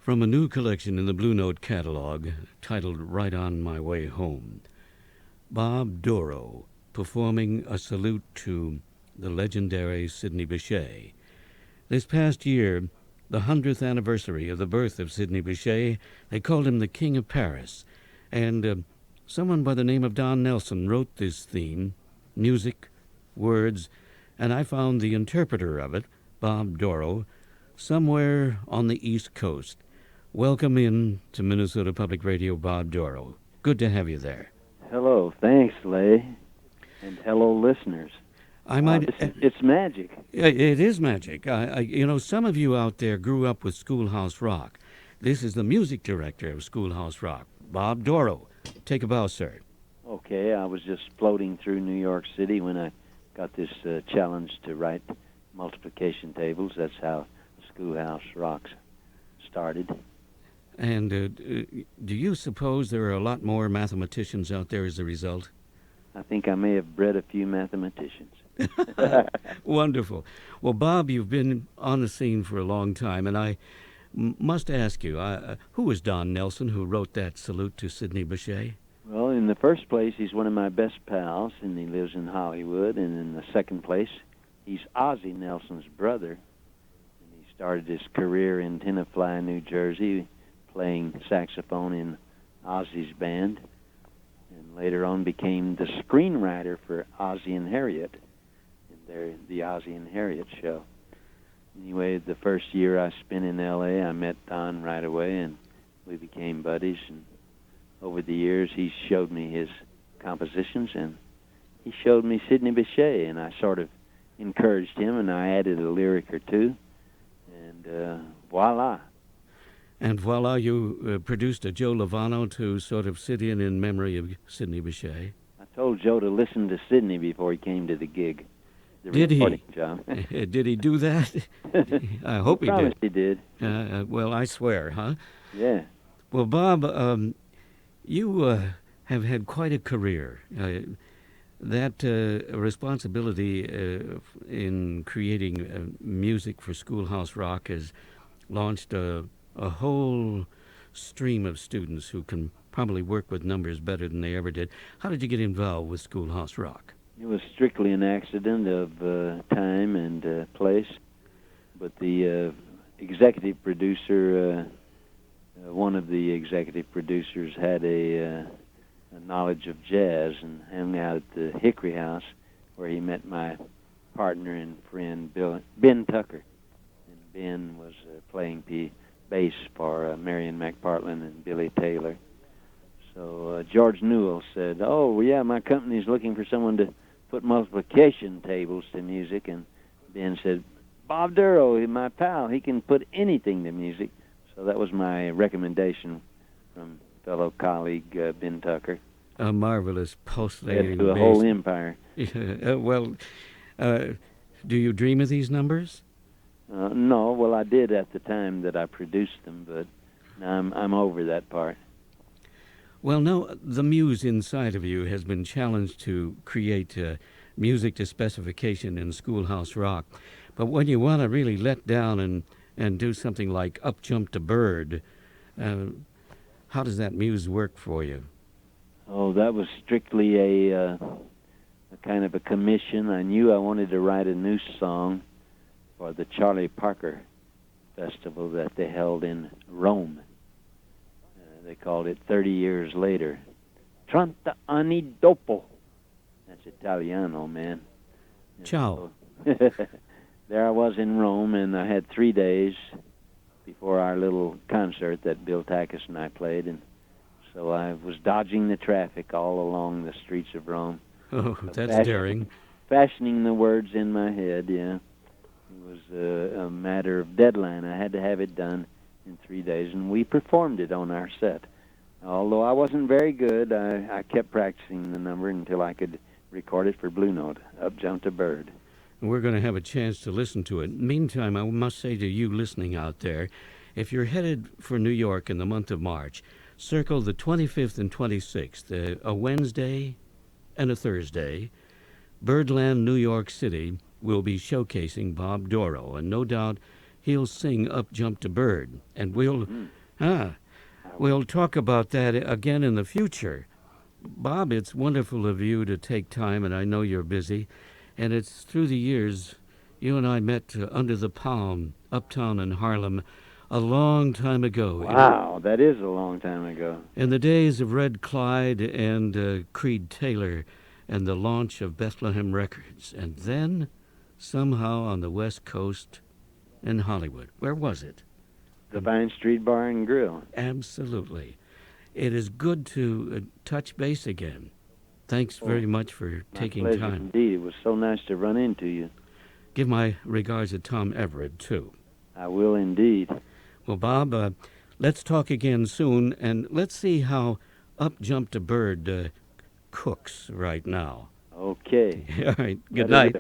From a new collection in the Blue Note catalog titled Right on My Way Home, Bob Dorough performing a salute to the legendary Sidney Bechet. This past year, the 100th anniversary of the birth of Sidney Bechet, they called him the King of Paris. And someone by the name of Don Nelson wrote this theme, music, words, and I found the interpreter of it, Bob Dorough, somewhere on the East Coast. Welcome in to Minnesota Public Radio, Bob Dorough. Good to have you there. Hello, thanks, Leigh, and hello, listeners. It's magic. It is magic. Some of you out there grew up with Schoolhouse Rock. This is the music director of Schoolhouse Rock, Bob Dorough. Take a bow, sir. Okay, I was just floating through New York City when I got this challenge to write multiplication tables. That's how Schoolhouse Rock started. And do you suppose there are a lot more mathematicians out there as a result? I think I may have bred a few mathematicians. Wonderful. Well, Bob, you've been on the scene for a long time, and I must ask you, who was Don Nelson who wrote that salute to Sidney Bechet? Well, in the first place, he's one of my best pals, and he lives in Hollywood. And in the second place, he's Ozzie Nelson's brother. And he started his career in Tenafly, New Jersey, playing saxophone in Ozzie's band, and later on became the screenwriter for Ozzie and Harriet, in the Ozzie and Harriet show. Anyway, the first year I spent in L.A., I met Don right away, and we became buddies. And over the years, he showed me his compositions, and he showed me Sidney Bechet, and I sort of encouraged him, and I added a lyric or two, and voila. And voila, you produced a Joe Lovano to sort of sit in memory of Sidney Bechet. I told Joe to listen to Sidney before he came to the gig. Did he? Job. Did he do that? I hope he did. He did. Well, I swear, huh? Yeah. Well, Bob, you have had quite a career. That responsibility in creating music for Schoolhouse Rock has launched a whole stream of students who can probably work with numbers better than they ever did. How did you get involved with Schoolhouse Rock? It was strictly an accident of time and place, but the executive producer, one of the executive producers had a knowledge of jazz and hung out at the Hickory House where he met my partner and friend Ben Tucker. And Ben was playing bass for Marion McPartland and Billy Taylor. So George Newell said, "Oh, yeah, my company's looking for someone to put multiplication tables to music." And Ben said, "Bob Dorough, my pal, he can put anything to music." So that was my recommendation from fellow colleague Ben Tucker. A marvelous pulsating to a whole empire. Well, do you dream of these numbers? No, well, I did at the time that I produced them, but now I'm over that part. Well, no, the muse inside of you has been challenged to create music to specification in Schoolhouse Rock. But when you want to really let down and do something like Up Jumped a Bird, how does that muse work for you? Oh, that was strictly a kind of a commission. I knew I wanted to write a new song for the Charlie Parker Festival that they held in Rome. They called it 30 Years Later. 30 anni dopo. That's Italiano, man. Ciao. So, there I was in Rome, and I had 3 days before our little concert that Bill Tackus and I played, and so I was dodging the traffic all along the streets of Rome. Oh, that's daring. Fashioning the words in my head, yeah. It was a matter of deadline. I had to have it done in 3 days, and we performed it on our set. Although I wasn't very good, I kept practicing the number until I could record it for Blue Note. Up Jumped a Bird. We're going to have a chance to listen to it. Meantime, I must say to you listening out there, if you're headed for New York in the month of March, circle the 25th and 26th, a Wednesday and a Thursday. Birdland, New York City will be showcasing Bob Dorough, and no doubt he'll sing Up Jumped a Bird. And we'll talk about that again in the future. Bob, it's wonderful of you to take time, and I know you're busy. And it's through the years, you and I met under the palm, uptown in Harlem, a long time ago. Wow, that is a long time ago. In the days of Red Clyde and Creed Taylor and the launch of Bethlehem Records. And then, somehow on the West Coast in Hollywood. Where was it? The Vine Street Bar and Grill. Absolutely. It is good to touch base again. Thanks very much for taking pleasure time. Indeed, it was so nice to run into you. Give my regards to Tom Everett, too. I will indeed. Well, Bob, let's talk again soon, and let's see how Up Jumped a Bird cooks right now. Okay. All right. Good night.